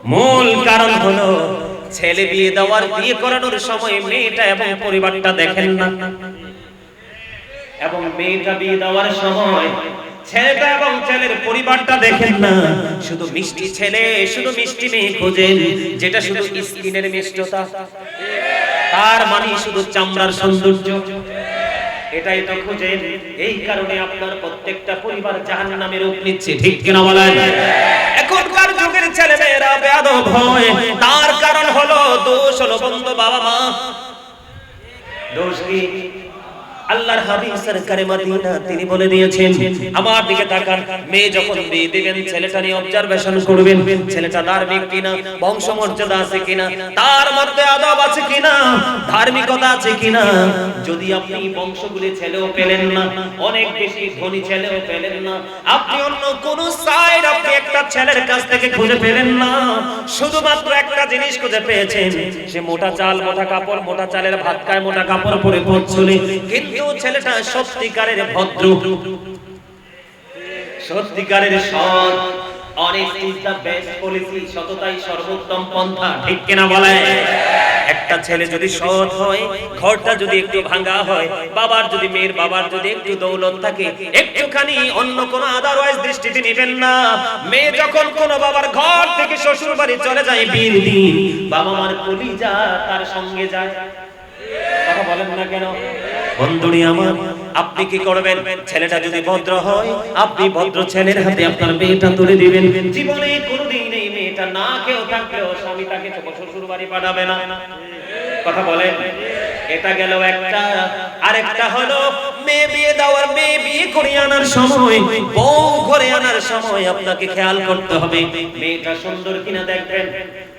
মূল কারণ হলো ছেলে বিয়ে দেওয়ার বিয়ে করানোর সময় মেয়েটা এবং পরিবারটা দেখেন না, এবং মেয়েটা বিয়ে দেওয়ার সময় ছেলেটা এবং ছেলের পরিবারটা দেখেন না। শুধু মিষ্টি ছেলে, শুধু মিষ্টি মেয়ে খোঁজেন, যেটা শুধু স্কিনের মিষ্টতা, তার মানে শুধু চামড়ার সৌন্দর্য, এটাই তো খোঁজেন। এই কারণে আপনার প্রত্যেকটা পরিবার জাহান্নামের রূপ নিচ্ছে, ঠিক কিনা বলেন? এখনকার যুগের ছেলেমেয়েরা বেয়াদব হয়, তার কারণ হলো দোষ হলো বন্ধু বাবা মা। দোষ কি? আল্লাহর হাবিব সরকারে মদিনা তিনি বলে দিয়েছেন, আমার দিকে তাকান, মেয়ে যখন বিয়ে দিবেন ছেলেটা নিয়ে অবজারভেশন করবেন, ছেলেটা ধার্মিক কিনা, বংশমর্যাদা আছে কিনা, তার মধ্যে আদব আছে কিনা, ধার্মিকতা আছে কিনা। যদি আপনি বংশগুলি ছেলেও পেলেন না, অনেক বেশি ধনী ছেলেও পেলেন না, আপনি অন্য কোন সাইড আপনি একটা ছেলের কাছ থেকে খুঁজে পেলেন না, শুধুমাত্র একটা জিনিস খুঁজে পেয়েছেন, সে মোটা চাল মোটা কাপড়, মোটা চালের ভাত খায়, মোটা কাপড় পরে পথ চলে, কিন্তু ছেলেটা সত্যিকারের ভদ্র, সত্যিকারের সৎ। Honest is the best policy, সততাই সর্বোত্তম পন্থা, ঠিক কিনা বলে? একটা ছেলে যদি সৎ হয়, ঘরটা যদি একটু ভাঙা হয়, বাবার যদি, মেয়ের বাবার যদি একটু দৌলত থাকে, একটুখানি অন্য কোন আদারওয়াইজ দৃষ্টিতে নেবেন না। মেয়ে যখন কোন বাবার ঘর থেকে শ্বশুর বাড়ি চলে যায় বিয়ের দিন, বাবা মার কলিজা তার সঙ্গে যায়। কথা বলেন না কেন? বন্ধুরি আমার, আপনি কি করবেন? ছেলেটা যদি ভদ্র হয়, আপনি ভদ্র ছেলের হাতে আপনার মেয়েটা তুলে দিবেন। জীবনে কোনোদিন এই মেয়েটা না কেউ থাকলেও স্বামী তাকে শ্বশুর বাড়ি পাঠাবে না। কথা বলেন? এটা গেল একটা। আরেকটা হলো মেয়ে বিয়ে দেওয়ার, মেয়ে বিয়ে করে আনার সময়, বউ ঘরে আনার সময় আপনাকে খেয়াল করতে হবে মেয়েটা সুন্দর কিনা দেখবেন,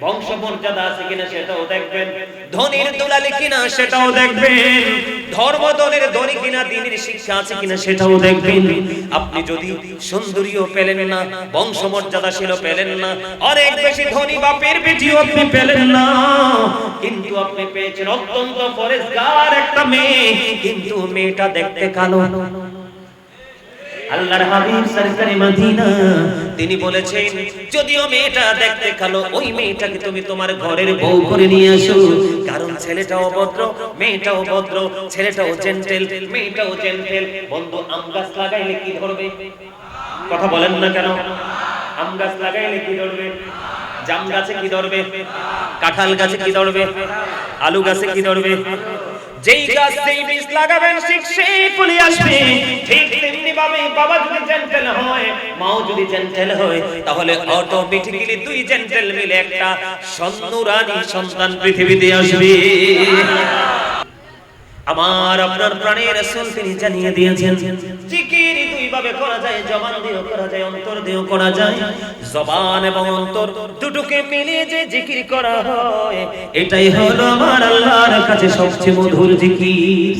বংশমর্যাদা আছে কিনা সেটাও দেখবেন, ধনীর দুলালি কিনা সেটাও দেখবেন, ধর্মদলের ধনী কিনা, দ্বীনের শিক্ষা আছে কিনা সেটাও দেখবেন। আপনি যদি সুন্দরীও পেলেন না, বংশমর্যাদাশীল পেলেন না, অনেক বেশি ধনী বাপের বেটিও আপনি পেলেন না, কিন্তু আপনি পেয়েছেন অত্যন্ত পরেশগার একটা মেয়ে, কিন্তু মেয়েটা দেখতে কালো। আল্লাহর হাবিব সরকারে মদিনা তিনি বলেছেন, যদিও মেয়েটা দেখতে কালো, ওই মেয়েটাকে তুমি তোমার ঘরের বউ করে নিয়ে আসো, কারণ ছেলেটাও ভদ্র, মেয়েটাও ভদ্র, ছেলেটাও জেন্টেল, মেয়েটাও জেন্টেল। বন্ধু, আম গাছ লাগাইলে কি ধরবে? কথা বলেন না কেন? আম গাছ লাগাইলে কি ধরবে? জাম গাছে কি ধরবে? কাঁঠাল গাছে কি ধরবে? আলু গাছে কি ধরবে? যেই গাছ যেই বীজ লাগাবেন ঠিক সেই ফুল আসবে। ঠিক তেমনি ভাবে বাবা যদি জেন্টেল হয়, মাও যদি জেন্টেল হয়, তাহলে অটোমেটিক্যালি দুই জেন্টেল মিলে একটা সন্নুরানী সন্তান পৃথিবীতে আসবে। আমার আপনার প্রাণের রাসূল তিনি জানিয়ে দিয়েছেন, জিকির দুই ভাবে করা যায়, জবান দিয়েও করা যায়, অন্তর দিয়েও করা যায়। জবান এবং অন্তর দুটোকে মিলিয়ে যে জিকির করা হয়, এটাই হলো আমার আল্লাহর কাছে সবচেয়ে মধুর জিকির,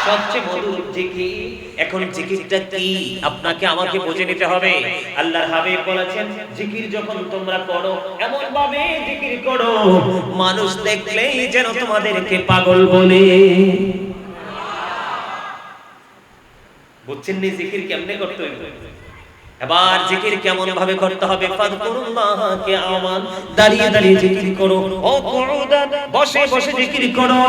সবচেয়ে মধুর জিকির। এখন জিকিরটা কি আপনাকে আমাকে বুঝে নিতে হবে। আল্লাহর হাবিব বলেছেন, জিকির যখন তোমরা করো এমন ভাবে জিকির করো মানুষ দেখলেই যেন তোমাদেরকে পাগল বলে। বুঝছেন নি জিকির কেমনে করতে হবে? এবার জিকির কেমন ভাবে করতে হবে? ফাযকুরুল্লাহ কিয়ামান, দাঁড়িয়ে দাঁড়িয়ে জিকির করো, ও কুউদান, বসে বসে জিকির করো,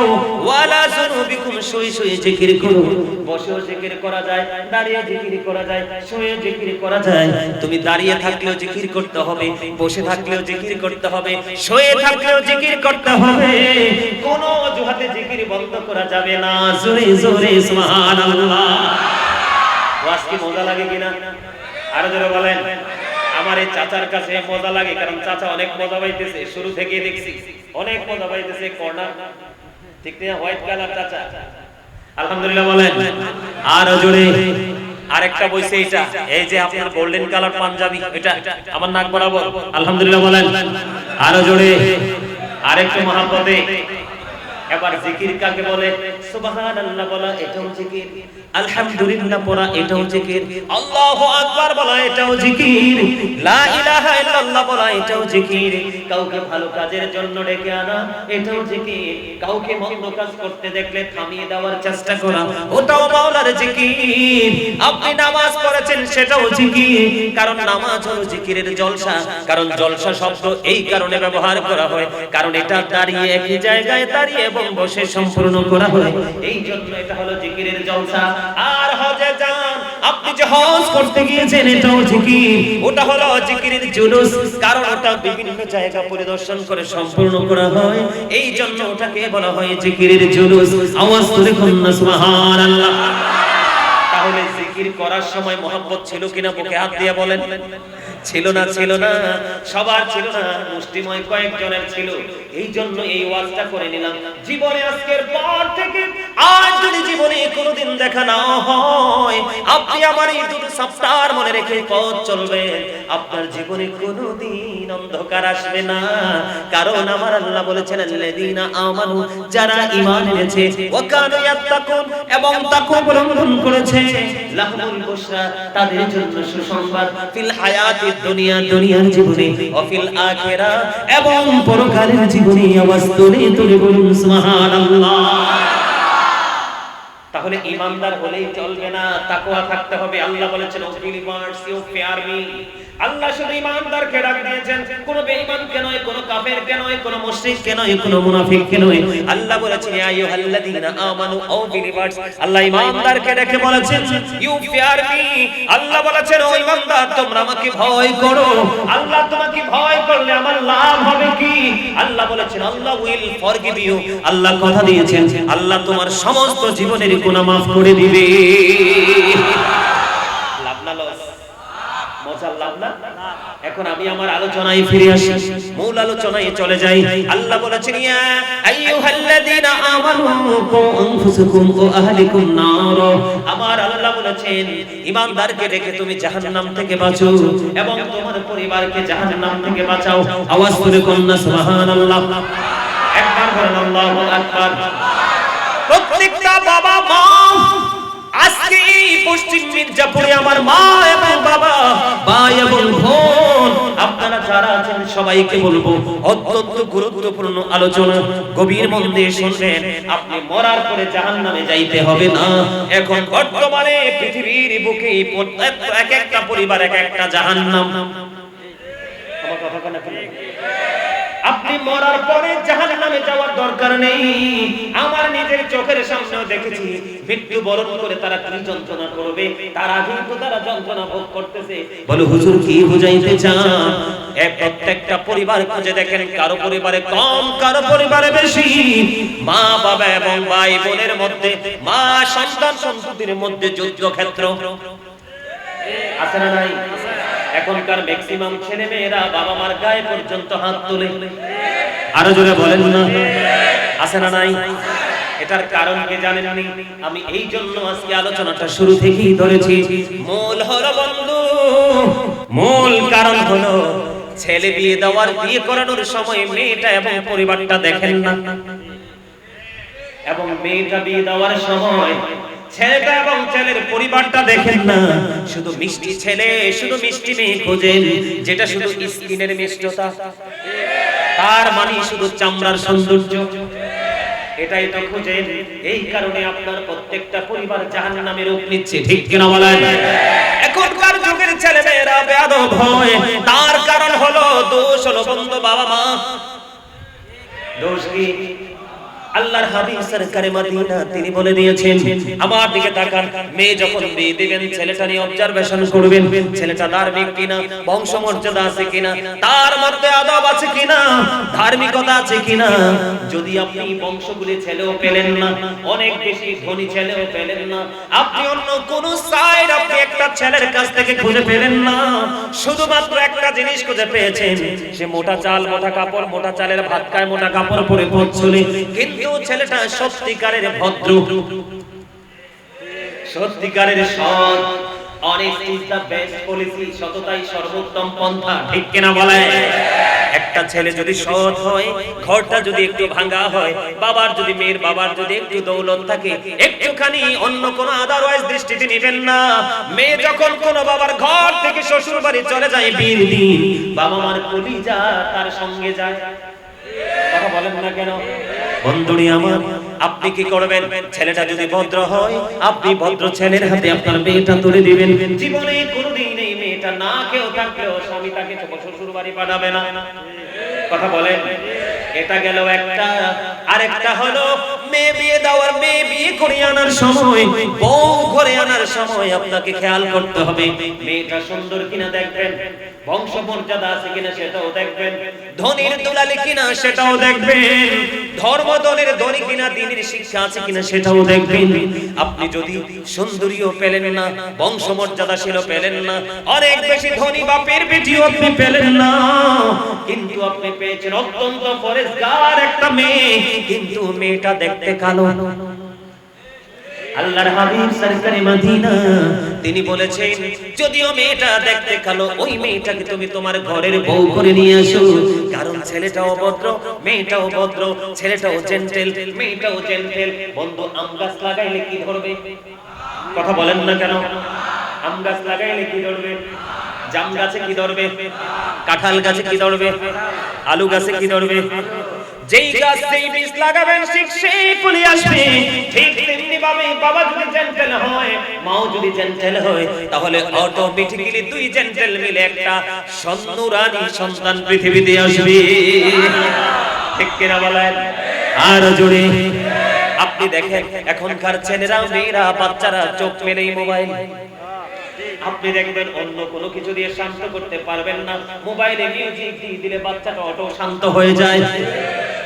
ওয়ালা যুনুবিকুম, শুয়ে শুয়ে জিকির করো। বসেও জিকির করা যায়, দাঁড়িয়ে জিকির করা যায়, শুয়ে জিকির করা যায়। তুমি দাঁড়িয়ে থাকলেও জিকির করতে হবে, বসে থাকলেও জিকির করতে হবে, শুয়ে থাকলেও জিকির করতে হবে। কোনো অজুহাতে জিকির বন্ধ করা যাবে না। জোরে জোরে সুবহানাল্লাহ। ওয়াজ কি মজা লাগে কিনা? আরো জোরে বলেন। আমার এই চাচার কাছে মজা লাগে, কারণ চাচা অনেক মজা পাইতেছে, শুরু থেকে দেখছি অনেক মজা পাইতেছে। কর্নার ঠিক না? হোয়াইট কালার চাচা, আলহামদুলিল্লাহ বলেন। আরো জোরে। আরেকটা বইছে এটা, এই যে আপনার গোল্ডেন কালার পাঞ্জাবি, এটা আমার নাক বরাবর, আলহামদুলিল্লাহ বলেন। আরো জোরে। আরেকটু মহব্বতে, এবার জিকির কাকে বলে? সুবহানাল্লাহ বলা এটাও জিকির, আলহামদুলিল্লাহ পড়া এটাও জিকির, আল্লাহু আকবার বলা এটাও জিকির, লা ইলাহা ইল্লাল্লাহ বলা এটাও জিকির, কাউকে ভালো কাজের জন্য ডেকে আনা এটাও জিকির, কাউকে মন্দ কাজ করতে দেখলে থামিয়ে দেওয়ার চেষ্টা করা ওটাও মাওলার জিকির। আপনি নামাজ পড়েছেন সেটাও জিকির, কারণ নামাজ হলো জিকিরের জলসা। কারণ জলসা শব্দ এই কারণে ব্যবহার করা হয় কারণ এটা দাঁড়িয়ে একই জায়গায় দাঁড়িয়ে এবং বসে সম্পূর্ণ করা হয়, এই জন্য এটা হলো জিকিরের জলসা। আর হজে যান, আপনি যে হজ করতে গিয়েছেন এটাও জিকির, ওটা হলো জিকিরের জুলুস, কারণ ওটা বিভিন্ন জায়গা পরিদর্শন করে সম্পূর্ণ করা হয়, এই জন্য ওটাকে বলা হয় জিকিরের জুলুস। আওয়াজ করে বলুন না সুবহানাল্লাহ। তাহলে জিকির করার সময় মহব্বত ছিল কিনা বুকে হাত দিয়ে বলেন? ছিল না? ছিল না? সবার ছিল না, মুষ্টিময় কয়েকজনের ছিল। এই জন্য এই ওয়াজটা করে নিলাম। জীবনে আজকের পর থেকে আজ যদি জীবনে কোনোদিন দেখা না হয়, আপনি আমার এই দুটো সপ্তাহ মনে রেখে পথ চলবেন, আপনার জীবনে কোনোদিন অন্ধকার আসবে না। কারণ আমার আল্লাহ বলেছেন আল্লাযীনা আমানু, যারা ঈমান এনেছে, ওয়া কানু ইয়াত্তাকুন, এবং তাকওয়া অবলম্বন করেছে, লাহুমুল বুশরা, তাদের জন্য সুসংবাদ, ফিল হায়াতিদ দুনিয়া, দুনিয়ার জীবনে, ও ফিল আখিরা, এবং পরকালের জীবনে। আওয়াজ তুলে তুলে বলুন সুবহানাল্লাহ। তাহলে ইমানদার হলেই চলবে না, তাকওয়া থাকতে হবে। আল্লাহ বলেছেন O believers you fear me. আল্লাহ শুধু ইমানদারকে ডাক দিয়েছেন, কোন বেঈমানকে নয়, কোন কাফেরকে নয়, কোন মুশরিককে নয়, কোন মুনাফিককে নয়। আল্লাহ বলেছেন ইয়া আইয়ুহাল্লাযীনা আমানু ও বিলিভার্স, আল্লাহ ইমানদারকে ডেকে বলেছেন ইউ ফিয়ার মি। আল্লাহ বলেছেন ও ইমানদার তোমরা আমাকে ভয় করো। আল্লাহ তোমাকে ভয় করলে আমার লাভ হবে কি? আল্লাহ বলেছেন আল্লাহ উইল ফরগিভ ইউ। আল্লাহ কথা দিয়েছেন আল্লাহ তোমার সমস্ত জীবনের গুনাহ মাফ করে দিবে। লাভ না লস? মজার লাভ না? এখন আমি আমার আলোচনায় ফিরে আসি, মূল আলোচনায় চলে যাই। আল্লাহ বলেছেন ইয়া আইয়ুহাল্লাযীনা আমানু কু আনফুসাকুম ওয়া আহলিকুম নার। আমার আল্লাহ বলেছেন ঈমানদারকে ডেকে তুমি জাহান্নাম থেকে বাঁচো এবং তোমার পরিবারকে জাহান্নাম থেকে বাঁচাও। আওয়াজ করে বলুন সুবহানাল্লাহ। একবার বলেন আল্লাহু আকবার। প্রত্যেকটা বাবা মা, আজকে এই পশ্চিম মির্জাপুরে আমার মা এবং বাবা, ভাই এবং বোন, আপনারা যারা আছেন সবাইকে বলবো অত্যন্ত গুরুত্বপূর্ণ আলোচনা, গভীর মন দিয়ে শুনবেন। আপনি মরার পরে জাহান্নামে যাইতে হবে না। এখন বর্তমানে পৃথিবীর বুকে এক একটা পরিবার এক একটা জাহান্নাম। আমার কথা কেন? আপনি মরার পরে জাহান্নামে যাওয়ার দরকার নেই। আমার নিজের চোখের সামনেও দেখেছি মৃত্যু বরণ করে তারা কি যন্ত্রণা করবে, তার আগেই তো তারা যন্ত্রণা ভোগ করতেছে। বলে হুজুর কি বুঝাইতে চান? প্রত্যেকটা পরিবার খুঁজে দেখেন, কারো পরিবারে কম, কারো পরিবারে বেশি। মা বাবা এবং ভাই বোনের মধ্যে, মা সন্তান সন্ততির মধ্যে যুদ্ধক্ষেত্র আছে না নাই? এখনকার ম্যাক্সিমাম ছেলে মেয়েরা বাবা মার গায়ে পর্যন্ত হাত তোলে। আরো জোরে বলেন না, আছে না নাই? এটার কারণ কি জানেননি? আমি এই জন্য আজকে আলোচনাটা শুরু থেকেই ধরেছি। মূল হলো বন্ধু, মূল কারণ হলো ছেলে বিয়ে দেওয়ার, বিয়ে করানোর সময় মেয়েটা এবং পরিবারটা দেখেন না, এবং মেয়েটা বিয়ে দেওয়ার সময় ছেলেটা এবং ছেলের পরিবারটা দেখেন না। শুধু মিষ্টি ছেলে, শুধু মিষ্টি মেয়ে খোঁজেন, যেটা শুধু স্কিনের মিষ্টতা, তার মানে শুধু চামড়ার সৌন্দর্য, এটাই তো খোঁজেন। এই কারণে আপনার প্রত্যেকটা পরিবার জাহান্নামের রূপ নিচ্ছে, ঠিক কিনা বলেন? এখনকার যুগের ছেলে মেয়েরা বেয়াদব হয়, তার কারণ হলো, দোষ হলো বন্ধু বাবা মা। দোষ কি? আল্লাহর হাবিব সরকারে মদিনা তিনি বলে দিয়েছেন, আমার দিকে তাকান, মেয়ে যখন বিয়ে দিবেন ছেলেটা নিয়ে অবজারভেশন করবেন, ছেলেটা ধার্মিক কিনা, বংশমর্যাদা আছে কিনা, তার মধ্যে আদব আছে কিনা, ধার্মিকতা আছে কিনা। যদি আপনি বংশগুলি ছেলেও পেলেন না, অনেক বেশি ধনী ছেলেও পেলেন না, আপনি অন্য কোন সাইড আপনি একটা ছেলের কাছ থেকে খুঁজে পেলেন না, শুধুমাত্র একটা জিনিস খুঁজে পেয়েছেন, সে মোটা চাল, মোটা কাপড়, মোটা চালের ভাত খায়, মোটা কাপড় পরে পথ চলে, কিন্তু ছেলেটা সত্যিকারের ভদ্র, সত্যিকারের সৎ। Honesty is the best policy, সততাই সর্বোত্তম পন্থা, ঠিক কিনা বলে? একটা একটা ছেলে যদি সৎ হয়, ঘরটা যদি একটু ভাঙা হয়, বাবার যদি মেয়ের বাবার যদি একটু দৌলত থাকে, একটুখানি অন্য কোন আদারওয়াইজ দৃষ্টিতে নেবেন না। মেয়ে যখন কোন বাবার ঘর থেকে শ্বশুর বাড়ি চলে যায় বিয়ের দিন, বাবা মার কলিজা তার সঙ্গে যায়। কথা বলেন না কেন? বন্ধুরি আমার, আপনি কি করবেন? ছেলেটা যদি ভদ্র হয়, আপনি ভদ্র ছেলের হাতে আপনার মেয়েটা তুলে দিবেন। জীবনে কোনোদিন এই মেয়েটা না কেউ থাকলেও স্বামী তাকে শ্বশুর বাড়ি পাঠাবে না। কথা বলেন। এটা গেল একটা। আরেকটা হলো মেয়ে বিয়ে দেওয়ার, মেয়ে বিয়ে করে আনার সময়, বউ ঘরে আনার সময় আপনাকে খেয়াল করতে হবে মেয়েটা সুন্দর কিনা দেখবেন, বংশ মর্যাদা আছে কিনা সেটাও দেখবেন, ধনীর দুলালি কিনা সেটাও দেখবেন, ধর্মদলের ধনী কিনা, দ্বীনের শিক্ষা আছে কিনা সেটাও দেখবেন। আপনি যদি সুন্দরীও পেলেন না, বংশ মর্যাদাশীল পেলেন না, অনেক বেশি ধনী বাপের বেটিও আপনি পেলেন না, কিন্তু আপনি পেয়েছেন অত্যন্ত পরেশগার একটা মেয়ে, কিন্তু মেয়েটা দেখতে কালো। আল্লাহর হাবিব সরকারে মদিনা তিনি বলেছেন, যদিও মেয়েটা দেখতে কালো, ওই মেয়েটাকে তুমি তোমার ঘরের বউ করে নিয়ে আসো, কারণ ছেলেটাও ভদ্র, মেয়েটাও ভদ্র, ছেলেটাও জেন্টেল, মেয়েটাও জেন্টেল। বন্ধু, আম গাছ লাগাইলে কি ধরবে? কথা বলেন না কেন? আম গাছ লাগাইলে কি ধরবে? জাম গাছে কি ধরবে? কাঁঠাল গাছে কি ধরবে? আলু গাছে কি ধরবে? যেই গাছ যেই বীজ লাগাবেন ঠিক সেই ফুলে আসবে। ঠিক তেমনি ভাবে বাবা যদি জেন্টেল হয়, মাও যদি জেন্টেল হয়, তাহলে অটোমেটিক্যালি দুই জেন্টেল মিলে একটা সন্নুরানী সন্তান পৃথিবীতে আসবে। ঠিক কিনা বলেন? আর জোরে। আপনি দেখেন এখনকার ছেলেরা, মেয়েরা, বাচ্চারা চোখ মেলেই মোবাইল। আপনি দেখবেন অন্য কোনো কিছু দিয়ে শান্ত করতে পারবেন না, মোবাইলে মিউজিক দিয়ে দিলে বাচ্চাটা অটো শান্ত হয়ে যায়।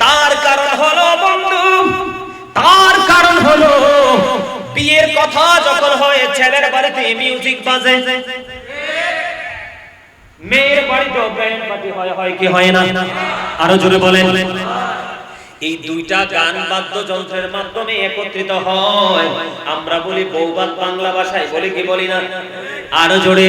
তার কারণ হলো বন্ধু, তার কারণ হলো বিয়ের কথা যখন হয় ছেলের বাড়িতে মিউজিক বাজে, মেয়ের বাড়িতেও ব্যান্ড পার্টি হয় কি হয় না? আরো জোরে বলেন। এই দুইটা গান বাদ্যযন্ত্রের মাধ্যমে একত্রিত হয়, আমরা বলি বৌভাত, বাংলা ভাষায় বলি কি বলি না? আরো জোরে।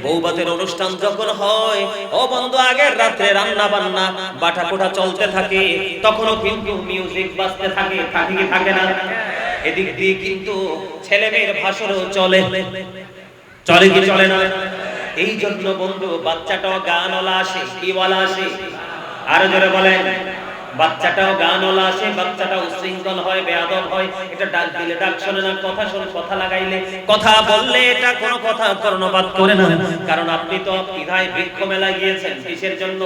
বৌভাতের অনুষ্ঠান যখন হয়, ও বন্ধু, আগের রাতে রান্না বান্না বাটা কোটা চলতে থাকে, তখনও কিন্তু মিউজিক বাজতে থাকে, থাকে কি থাকে না? এদিক দিয়ে কিন্তু ছেলে মেয়ের ভাষণও চলে, চলে কি চলে না? এই জন্য বন্ধু, বাচ্চাটাও গানওয়ালা আসে, কিওয়ালা আসে? আরো জোরে বলেন। বাচ্চাটাও গানওয়ালা আসে, বাচ্চাটাও উশৃঙ্খল হয়, বেয়াদব হয়। এটা ডাক দিলে ডাক শোনে না, কথা শোনে, কথা লাগাইলে, কথা বললে এটা কোনো কথা কর্ণপাত করে না। কারণ আপনি তো বিধায় বৃক্ষ মেলায় গিয়েছেন কিসের জন্য?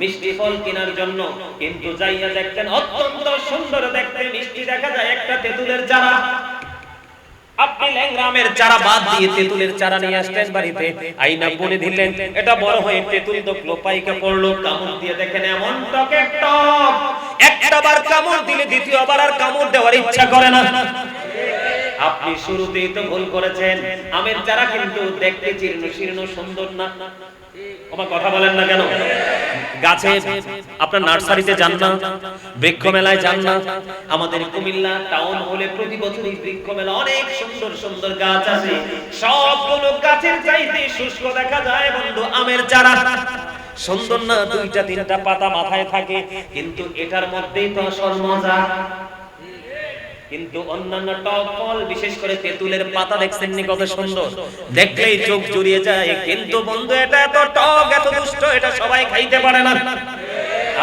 মিষ্টি ফল কেনার জন্য, কিন্তু যাইয়া দেখতেন অত্যন্ত সুন্দর দেখতে মিষ্টি দেখা যায় একটা তেঁতুলের চারা। আপনি ল্যাংরামের চারা বাদ দিয়ে তেঁতুলের চারা নিয়ে আসলেন বাড়িতে, আইনা বলে দিলেন, এটা বড় হয়ে তেঁতুল তো ক্লোপাইকে পড়লো, কামড় দিয়ে দেখেন এমন টকের টক, একটাবার কামড় দিলে দ্বিতীয়বার আর কামড় দেওয়ার ইচ্ছা করে না। আপনি শুরুতেই তো ভুল করেছেন। আমের চারা কিন্তু দেখতে জীর্ণ শীর্ণ সুন্দর না। ওমা কথা বলেন না কেন? গাছে আপনার নার্সারিতে যান না, বৃক্ষ মেলায় যান না? আমাদের কুমিল্লা টাউন হলে প্রতি বছরই বৃক্ষ মেলা, অনেক সুন্দর সুন্দর গাছ আছে, সবগুলো গাছের চাইতে শুষ্ক দেখা যায় বন্ধু আমের চারা। সুন্দর না? দুইটা তিনটা পাতা মাথায় থাকে, কিন্তু এটার মধ্যেই তো আসল মজা। কিন্তু অন্যান্য টক ফল, বিশেষ করে তেঁতুলের পাতা দেখছেন নি কত সুন্দর, দেখলেই চোখ জুড়িয়ে যায়, কিন্তু বন্ধু এটা এত টক, এত দুষ্ট, এটা সবাই খাইতে পারে না।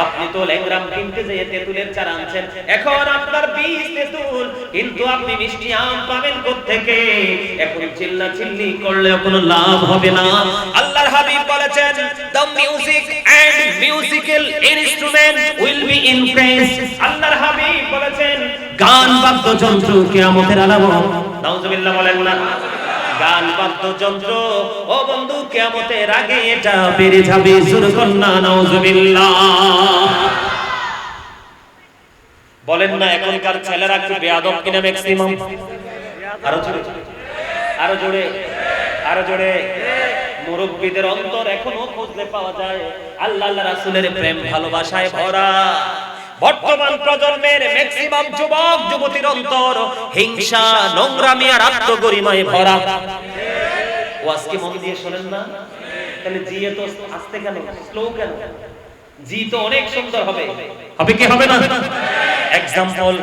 আপনি তো ল্যাংরাম কিনতে যেয়ে তেঁতুলের চারা আনছেন, এখন আপনার বীজ তেঁতুল, কিন্তু আপনি মিষ্টি আম পাবেন কোত্থেকে? এখন চিল্লা চিল্লি করলে কোনো লাভ হবে না। আল্লাহর হাবিব বলেছেন, the music and musical instrument will be in praise। আল্লাহর হাবিব বলেছেন, গান বাদ্যযন্ত্র কিয়ামতের আলামত। নাউজুবিল্লাহ বলেন না? গান বাদ্যযন্ত্র ও বন্ধু কিয়ামতের আগে এটা বেড়ে যাবে। জোরে কন্না নাউজুবিল্লাহ বলেন না? এখনকার ছেলেরা কি বেয়াদব কিনা ম্যাক্সিমাম? আরো জোরে, আরো জোরে, আরো জোরে। মুরব্বিদের অন্তর এখনো খুঁজলে পাওয়া যায় আল্লাহ আল্লাহ রাসূলের প্রেম ভালোবাসায় ভরা। বর্তমান প্রজন্মের ম্যাক্সিমাম যুবক যুবতীর অন্তর হিংসা, নোংরামি আর আত্মগরিমায় ভরা। ওয়াজ কি মন দিয়ে শোনেন না? তাহলে জিয়ে তো আস্তে কেন, স্লো কেন? জি তো অনেক সুন্দর হবে, হবে কি হবে না? এক্সাম্পল,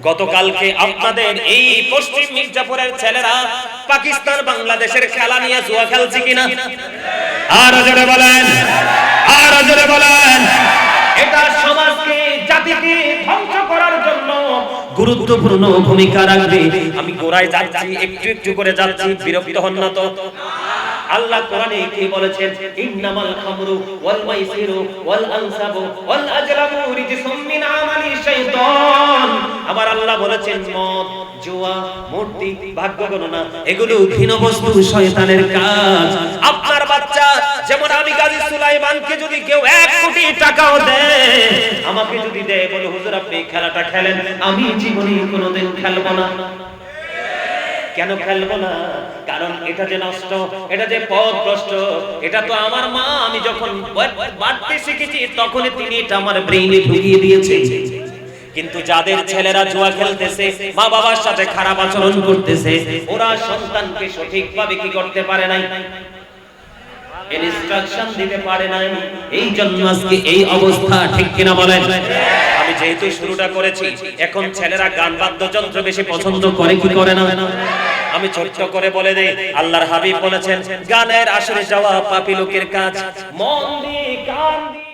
গতকালকে আপনাদের এই পশ্চিম মির্জাপুরের ছেলেরা পাকিস্তান বাংলাদেশের খেলা নিয়ে জুয়া খেলছে কিনা? আর জোরে বলেন, আর জোরে বলেন। এটা সমাজকে, জাতিকে ধ্বংস করার জন্য গুরুত্বপূর্ণ ভূমিকা রাখবে। আমি গোড়ায় যাচ্ছি, একটু একটু করে যাচ্ছি, বিরক্ত হন না তো। আল্লাহ কোরআনে কি বলেছেন? ইন্নামাল খামরু ওয়াল মাইসিরু ওয়াল আনসাবু ওয়াল আজলামু রিজসুম মিন আমালি শাইতান। আমার আল্লাহ বলেছেন মদ, জুয়া, মূর্তি, ভাগ্য গণনা এগুলো ঘৃণ বস্তু, শয়তানের কাজ। আপনার বাচ্চা যেমন আমি গাজী সুলাইমানকে যদি কেউ 1 কোটি টাকাও দেয়, আমাকে যদি দেয়, বলে হুজুর আপনি খেলাটা খেলেন, আমি জীবনে কোনোদিন খেলবো না। কেন খেলবো না? কারণ এটা যে নষ্ট, এটা যে পথভ্রষ্ট, এটা তো আমার মা আমি যখন বাড়তে শিখেছি তখনই তিনি এটা আমার ব্রেইনে ঢুকিয়ে দিয়েছে। কিন্তু যাদের ছেলেরা জুয়া খেলতেছে, মা বাবার সাথে খারাপ আচরণ করতেছে, ওরা সন্তানকে সঠিকভাবে কি করতে পারে নাই, ইনস্ট্রাকশন দিতে পারে নাই। এই জন্য আজকে এই অবস্থা, ঠিক কিনা বলেন? আমি যেহেতু শুরুটা করেছি, এখন ছেলেরা গান বাদ্যযন্ত্র বেশি পছন্দ করে কি করে না? আমি ছোট্ট করে বলে দেই, আল্লাহর হাবিব বলেছেন গানের আসরে যাওয়া পাপী লোকের কাজ। মন দিয়ে, কান দিয়ে